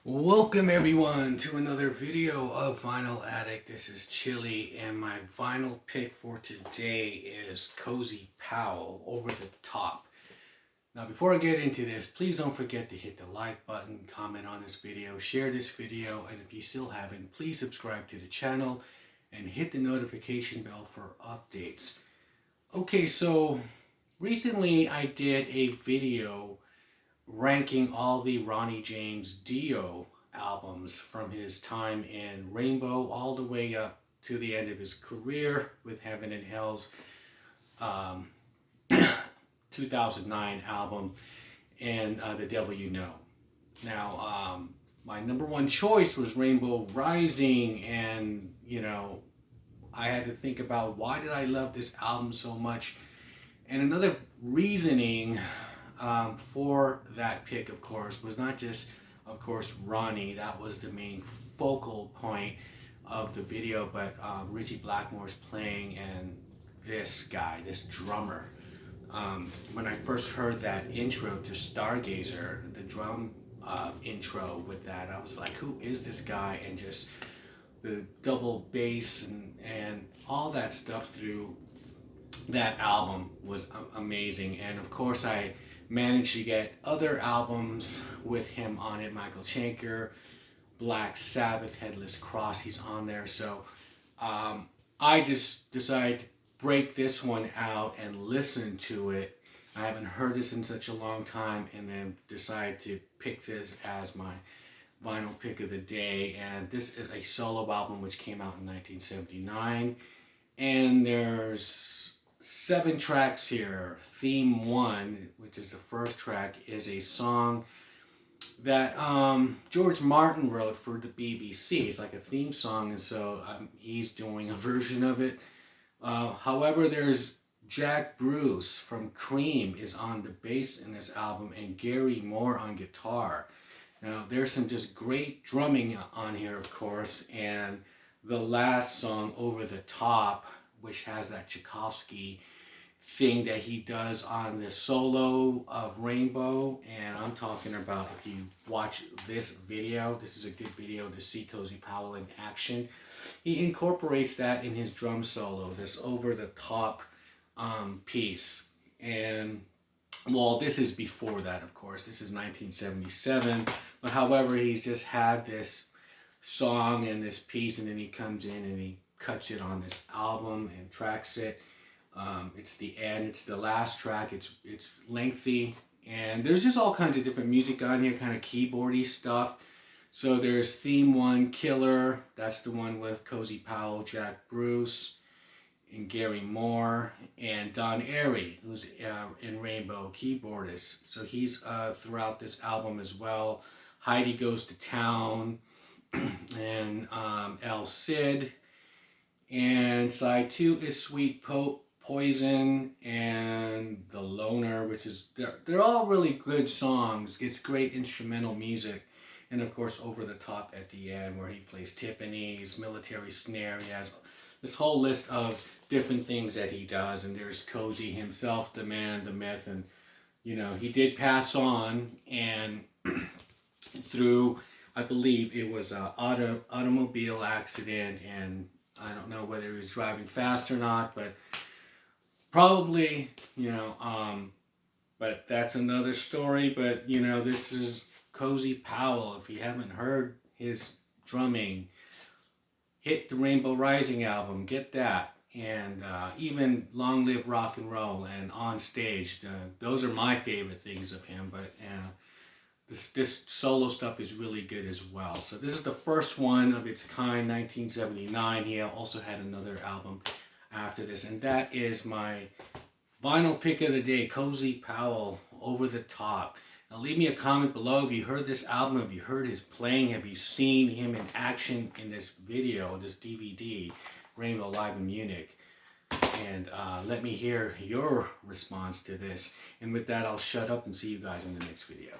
Welcome everyone to another video of Vinyl Addict. This is Chili, and my vinyl pick for today is Cozy Powell, Over the Top. Now before I get into this, please don't forget to hit the like button, comment on this video, share this video, and if you still haven't, please subscribe to the channel and hit the notification bell for updates. Okay, so recently I did a video ranking all the Ronnie James Dio albums from his time in Rainbow all the way up to the end of his career with Heaven and Hell's 2009 album and The Devil You Know. Now, my number one choice was Rainbow Rising, and I had to think about why did I love this album so much. And another reasoning for that pick, of course, was not just, of course, Ronnie. That was the main focal point of the video, but Richie Blackmore's playing and this guy, this drummer. When I first heard that intro to Stargazer, the drum intro with that, I was like, who is this guy? And just the double bass and all that stuff through that album was amazing. And of course I managed to get other albums with him on it. Michael Schenker, Black Sabbath, Headless Cross, he's on there. So I just decided to break this one out and listen to it. I haven't heard this in such a long time, and then decided to pick this as my vinyl pick of the day. And this is a solo album which came out in 1979, and there's 7 tracks here. Theme 1, which is the first track, is a song that George Martin wrote for the BBC. It's like a theme song, and so he's doing a version of it. However, there's Jack Bruce from Cream is on the bass in this album, and Gary Moore on guitar. Now, there's some just great drumming on here, of course, and the last song, Over the Top, which has that Tchaikovsky thing that he does on the solo of Rainbow. And I'm talking about, if you watch this video, this is a good video to see Cozy Powell in action. He incorporates that in his drum solo, this over the top piece. And well, this is before that, of course. This is 1977. But however, he's just had this song and this piece, and then he comes in and he cuts it on this album and tracks it. It's the end, it's the last track, it's lengthy, and there's just all kinds of different music on here, kind of keyboardy stuff. So there's theme 1, Killer, that's the one with Cozy Powell, Jack Bruce, and Gary Moore, and Don Airey, who's in Rainbow, keyboardist. So he's throughout this album as well. Heidi Goes to Town, and El Cid. And side 2 is Sweet Poison and The Loner, which is, they're all really good songs. It's great instrumental music. And of course, Over the Top at the end, where he plays Tiffany's, Military Snare. He has this whole list of different things that he does. And there's Cozy himself, the man, the myth. And, he did pass on, and through, I believe it was an automobile accident, and I don't know whether he was driving fast or not, but probably, but that's another story. But, this is Cozy Powell. If you haven't heard his drumming, hit the Rainbow Rising album, get that. And even Long Live Rock and Roll and On Stage, those are my favorite things of him. But this solo stuff is really good as well. So this is the first one of its kind, 1979. He also had another album after this, and that is my vinyl pick of the day, Cozy Powell, Over the Top. Now leave me a comment below. Have you heard this album? Have you heard his playing? Have you seen him in action in this video, this DVD, Rainbow Live in Munich? And let me hear your response to this. And with that, I'll shut up and see you guys in the next video.